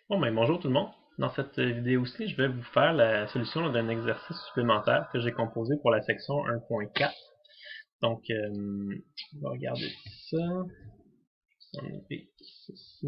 Bon, ben, bonjour tout le monde. Dans cette vidéo-ci, je vais vous faire la solution d'un exercice supplémentaire que j'ai composé pour la section 1.4. Donc, on va regarder ça. Je vais enlever ceci.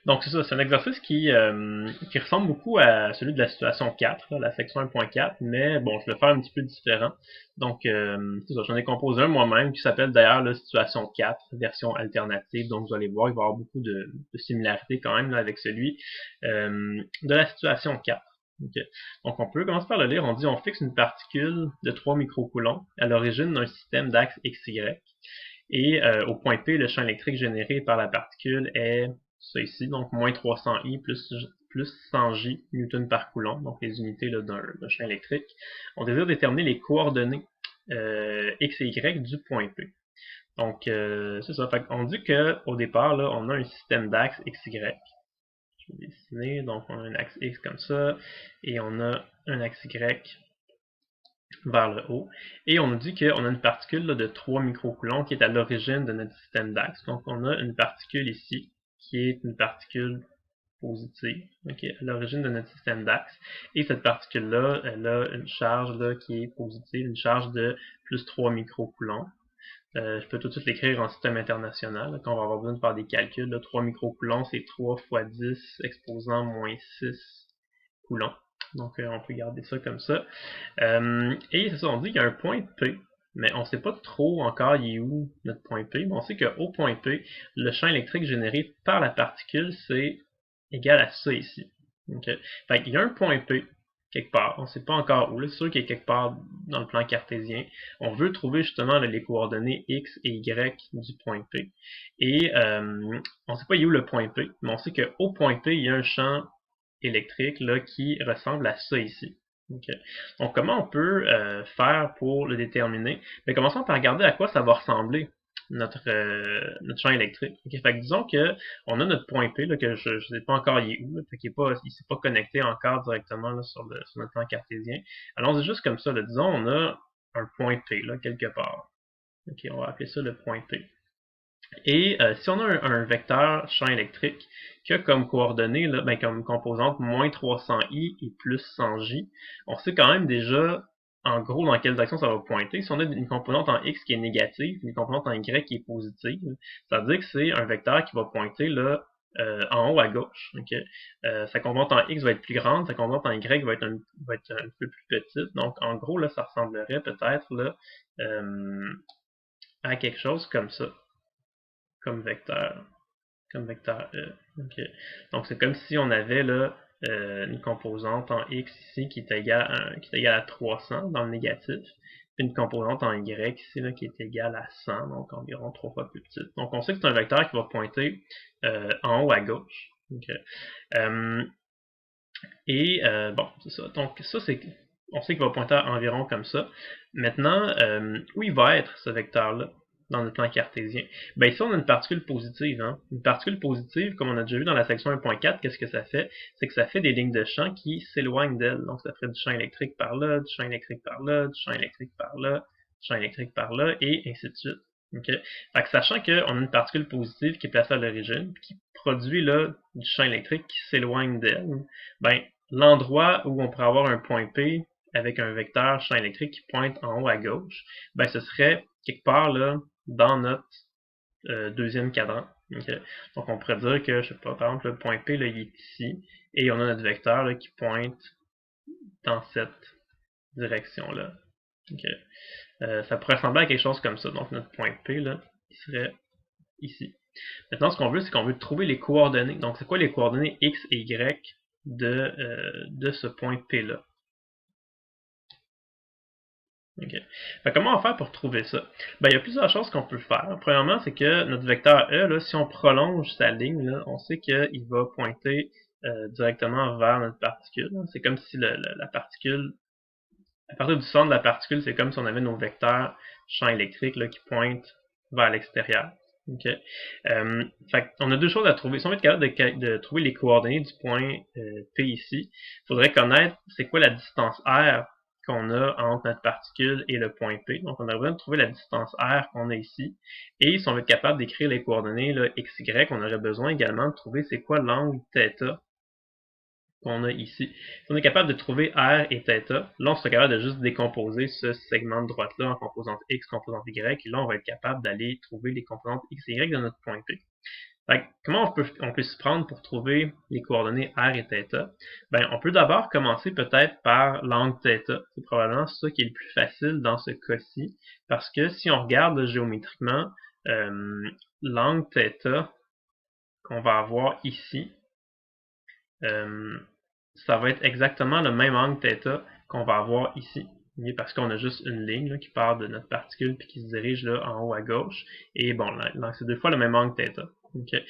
Donc c'est ça, c'est un exercice qui ressemble beaucoup à celui de la situation 4, là, la section 1.4, mais bon, je vais le faire un petit peu différent. Donc c'est ça, j'en ai composé un moi-même qui s'appelle d'ailleurs la situation 4, version alternative. Donc vous allez voir, il va y avoir beaucoup de similarités quand même là, avec celui de la situation 4. Okay. Donc on peut commencer par le lire, on dit on fixe une particule de 3 microcoulombs à l'origine d'un système d'axe XY. Et au point P, le champ électrique généré par la particule est ça ici, donc moins 300i plus 100j newton par coulomb, donc les unités d'un champ électrique. On désire déterminer les coordonnées x et y du point P. Donc, c'est ça. Fait on dit qu'au départ, là, on a un système d'axes XY. Je vais dessiner. Donc, on a un axe X comme ça. Et on a un axe Y vers le haut. Et on nous dit qu'on a une particule là, de 3 microcoulombs qui est à l'origine de notre système d'axe. Donc on a une particule ici qui est une particule positive, okay, à l'origine de notre système d'axe. Et cette particule-là, elle a une charge là, qui est positive, une charge de plus 3 microcoulombs. Je peux tout de suite l'écrire en système international, là, quand on va avoir besoin de faire des calculs. Là, 3 microcoulombs, c'est 3 fois 10 exposant moins 6 coulombs. Donc on peut garder ça comme ça. Et c'est ça, on dit qu'il y a un point P, mais on ne sait pas trop encore il est où notre point P, mais on sait qu'au point P, le champ électrique généré par la particule, c'est égal à ça ici. Okay. Fait qu'il y a un point P quelque part, on ne sait pas encore où, c'est sûr qu'il est quelque part dans le plan cartésien. On veut trouver justement les coordonnées x et y du point P. Et on ne sait pas il est où le point P, mais on sait qu'au point P, il y a un champ électrique là, qui ressemble à ça ici. Okay. Donc, comment on peut faire pour le déterminer? Bien, commençons par regarder à quoi ça va ressembler notre champ électrique. Okay. Fait que disons que on a notre point P, là, que je ne sais pas encore il est où, là, fait qu'il ne s'est pas connecté encore directement là, sur notre plan cartésien. Allons-y juste comme ça. Là, disons, on a un point P là, quelque part. Okay, on va appeler ça le point P. Et si on a un vecteur champ électrique qui a comme coordonnées, là, ben, comme composante moins 300i et plus 100j, on sait quand même déjà en gros dans quelle direction ça va pointer. Si on a une composante en x qui est négative, une composante en y qui est positive, ça veut dire que c'est un vecteur qui va pointer là, en haut à gauche. Okay? Sa composante en x va être plus grande, sa composante en y va être un peu plus petite. Donc en gros, là, ça ressemblerait peut-être là, à quelque chose comme ça, comme vecteur. Comme vecteur E. Okay. Donc c'est comme si on avait là une composante en x ici qui est égale à 300 dans le négatif, puis une composante en y ici là, qui est égale à 100, donc environ 3 fois plus petite. Donc on sait que c'est un vecteur qui va pointer en haut à gauche. Okay. Bon, c'est ça. Donc ça c'est on sait qu'il va pointer environ comme ça. Maintenant, où il va être ce vecteur-là dans le plan cartésien? Ben ici, on a une particule positive. Hein? Une particule positive, comme on a déjà vu dans la section 1.4, qu'est-ce que ça fait? C'est que ça fait des lignes de champ qui s'éloignent d'elle. Donc ça ferait du champ électrique par là, du champ électrique par là, du champ électrique par là, du champ électrique par là, et ainsi de suite. Okay? Fait que sachant qu'on a une particule positive qui est placée à l'origine, qui produit là, du champ électrique qui s'éloigne d'elle, ben l'endroit où on pourrait avoir un point P avec un vecteur champ électrique qui pointe en haut à gauche, ben ce serait quelque part là dans notre deuxième cadran. Okay. Donc on pourrait dire que, je sais pas, par exemple, le point P là, il est ici, et on a notre vecteur là, qui pointe dans cette direction-là. Okay. Ça pourrait ressembler à quelque chose comme ça. Donc notre point P là, il serait ici. Maintenant, ce qu'on veut, c'est qu'on veut trouver les coordonnées. Donc, c'est quoi les coordonnées x et y de ce point P-là? Okay. Comment on va faire pour trouver ça? Ben, il y a plusieurs choses qu'on peut faire. Premièrement, c'est que notre vecteur E, là, si on prolonge sa ligne, là, on sait qu'il va pointer directement vers notre particule. C'est comme si la particule, à partir du centre de la particule, c'est comme si on avait nos vecteurs champs électriques là, qui pointent vers l'extérieur. Okay. On a deux choses à trouver. Si on veut être capable de trouver les coordonnées du point P ici, il faudrait connaître c'est quoi la distance R qu'on a entre notre particule et le point P. Donc, on a besoin de trouver la distance R qu'on a ici. Et si on veut être capable d'écrire les coordonnées là, x, y, on aurait besoin également de trouver c'est quoi l'angle θ qu'on a ici. Si on est capable de trouver R et θ, là on sera capable de juste décomposer ce segment de droite-là en composante X, composante Y, et là on va être capable d'aller trouver les composantes X et Y de notre point P. Fait que, comment on peut s'y prendre pour trouver les coordonnées R et θ? Ben, on peut d'abord commencer peut-être par l'angle θ. C'est probablement ça qui est le plus facile dans ce cas-ci, parce que si on regarde là, géométriquement, l'angle θ qu'on va avoir ici, ça va être exactement le même angle θ qu'on va avoir ici. Parce qu'on a juste une ligne là, qui part de notre particule puis qui se dirige là, en haut à gauche. Et bon, c'est deux fois le même angle θ. Okay.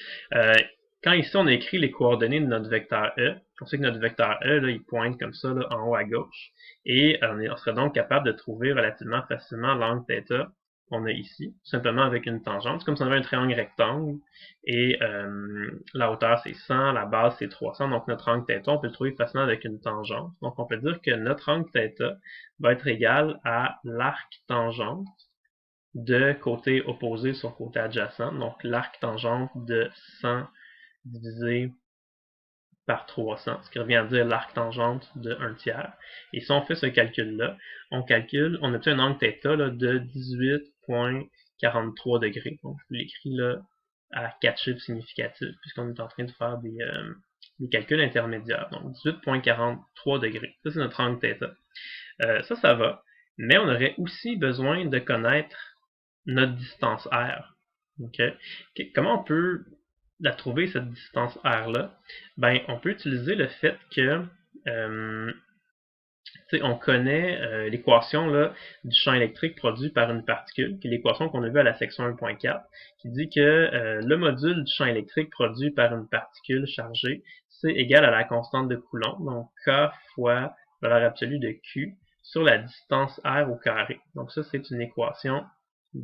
Quand ici on a écrit les coordonnées de notre vecteur E, on sait que notre vecteur E, là, il pointe comme ça là, en haut à gauche. Et on serait donc capable de trouver relativement facilement l'angle θ qu'on a ici, simplement avec une tangente. C'est comme si on avait un triangle rectangle, et la hauteur c'est 100, la base c'est 300, donc notre angle θ, on peut le trouver facilement avec une tangente. Donc on peut dire que notre angle θ va être égal à l'arc tangente de côté opposé sur côté adjacent, donc l'arc tangente de 100 divisé par 300, ce qui revient à dire l'arc tangente de 1/3. Et si on fait ce calcul-là, on obtient un angle θ là, de 18,43 degrés. Donc je l'écris là à 4 chiffres significatifs, puisqu'on est en train de faire des calculs intermédiaires. Donc 18,43 degrés. Ça, c'est notre angle θ. Ça va. Mais on aurait aussi besoin de connaître notre distance R. Okay? Comment on peut la trouver, cette distance R-là? Ben, on peut utiliser le fait que on connaît l'équation du champ électrique produit par une particule, qui est l'équation qu'on a vue à la section 1.4, qui dit que le module du champ électrique produit par une particule chargée, c'est égal à la constante de Coulomb, donc K fois valeur absolue de Q, sur la distance R au carré. Donc ça, c'est une équation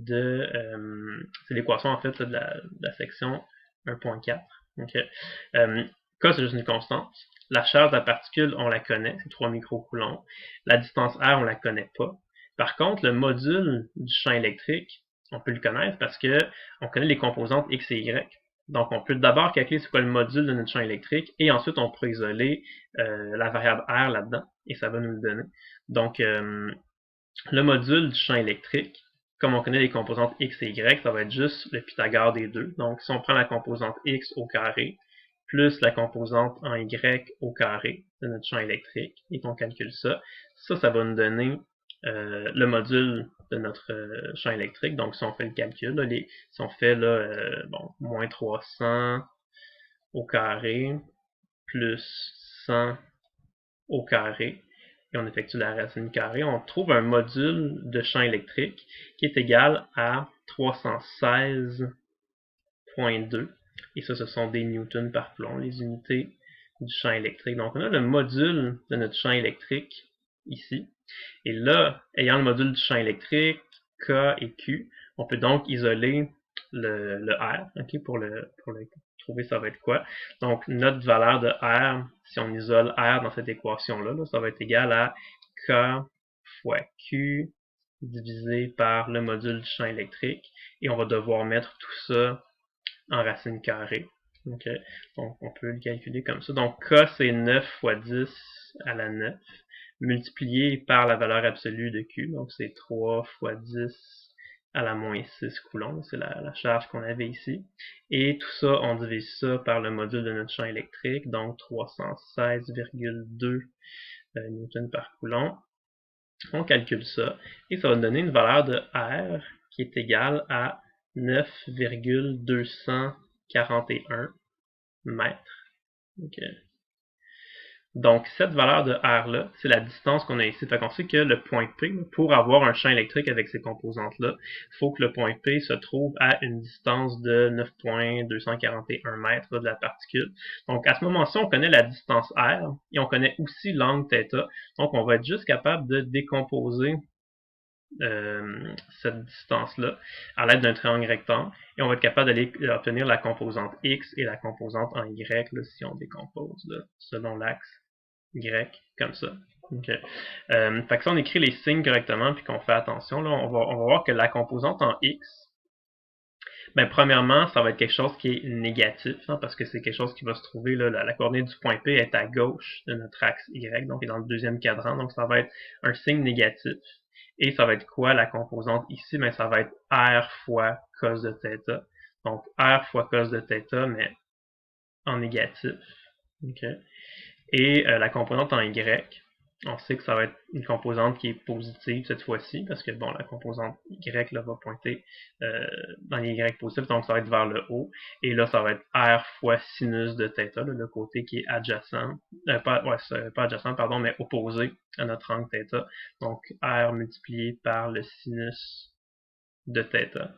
c'est l'équation en fait de la section 1.4. Okay. K, c'est juste une constante. La charge de la particule, on la connaît, c'est 3 microcoulombs. La distance R, on la connaît pas. Par contre, le module du champ électrique, on peut le connaître parce que on connaît les composantes X et Y. Donc, on peut d'abord calculer c'est quoi le module de notre champ électrique et ensuite on peut isoler la variable R là-dedans et ça va nous le donner. Donc, le module du champ électrique, comme on connaît les composantes X et Y, ça va être juste le Pythagore des deux. Donc, si on prend la composante X au carré, plus la composante en Y au carré de notre champ électrique, et qu'on calcule ça, ça va nous donner le module de notre champ électrique. Donc, si on fait le calcul, là, si on fait moins 300 au carré, plus 100 au carré, et on effectue la racine carrée, on trouve un module de champ électrique qui est égal à 316,2. Et ça, ce sont des newtons par coulomb, les unités du champ électrique. Donc, on a le module de notre champ électrique ici. Et là, ayant le module du champ électrique, K et Q, on peut donc isoler le R, okay, pour le trouver ça va être quoi. Donc, notre valeur de R, si on isole R dans cette équation-là, ça va être égal à K fois Q divisé par le module du champ électrique. Et on va devoir mettre tout ça en racine carrée. Okay. Donc, on peut le calculer comme ça. Donc, K, c'est 9 fois 10 à la 9, multiplié par la valeur absolue de Q. Donc, c'est 3 fois 10 à la moins 6 coulombs. C'est la charge qu'on avait ici. Et tout ça, on divise ça par le module de notre champ électrique. Donc, 316,2 newtons par coulomb. On calcule ça. Et ça va donner une valeur de R qui est égale à 9,241 mètres. Okay. Donc, cette valeur de R-là, c'est la distance qu'on a ici. Fait qu'on sait que le point P, pour avoir un champ électrique avec ces composantes-là, il faut que le point P se trouve à une distance de 9,241 mètres de la particule. Donc, à ce moment-ci, on connaît la distance R et on connaît aussi l'angle θ. Donc, on va être juste capable de décomposer cette distance-là à l'aide d'un triangle rectangle et on va être capable d'aller obtenir la composante X et la composante en Y là, si on décompose là, selon l'axe Y comme ça. Okay. Fait que si on écrit les signes correctement puis qu'on fait attention, là, on va voir que la composante en X, Ben, premièrement, ça va être quelque chose qui est négatif, hein, parce que c'est quelque chose qui va se trouver, là, la coordonnée du point P est à gauche de notre axe Y, donc est dans le deuxième cadran, donc ça va être un signe négatif. Et ça va être quoi la composante ici? Ben, ça va être R fois cos de θ. Donc R fois cos de θ, mais en négatif. Okay. Et la composante en Y, on sait que ça va être une composante qui est positive cette fois-ci, parce que bon, la composante Y là, va pointer dans les Y positifs, donc ça va être vers le haut. Et là, ça va être R fois sinus de θ, là, le côté qui est adjacent, pas adjacent, pardon, mais opposé à notre angle θ. Donc R multiplié par le sinus de θ.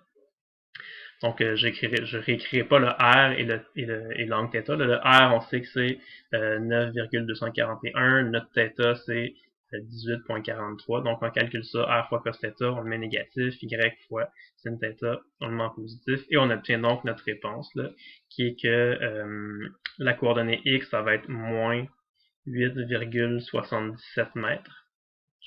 Donc, je réécrirai pas le R et l'angle θ. Le R, on sait que c'est 9,241. Notre θ, c'est 18,43. Donc, on calcule ça. R fois cos θ, on le met négatif. Y fois sin θ, on le met en positif. Et on obtient donc notre réponse, là, qui est que la coordonnée X, ça va être moins 8,77 mètres.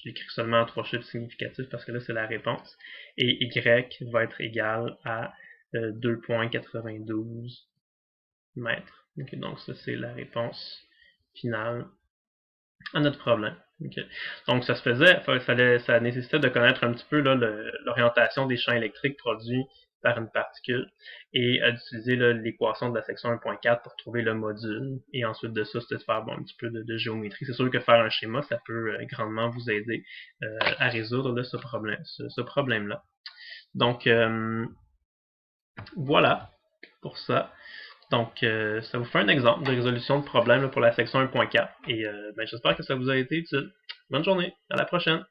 J'écris seulement en 3 chiffres significatifs parce que là, c'est la réponse. Et Y va être égal à 2,92 mètres. Okay, donc ça, c'est la réponse finale à notre problème. Okay. Donc ça se faisait, ça nécessitait de connaître un petit peu l'orientation des champs électriques produits par une particule et d'utiliser l'équation de la section 1.4 pour trouver le module. Et ensuite de ça, c'était de faire un petit peu de géométrie. C'est sûr que faire un schéma, ça peut grandement vous aider à résoudre là, ce problème-là. Donc voilà pour ça. Donc, ça vous fait un exemple de résolution de problème là, pour la section 1.4. Et j'espère que ça vous a été utile. Bonne journée, à la prochaine!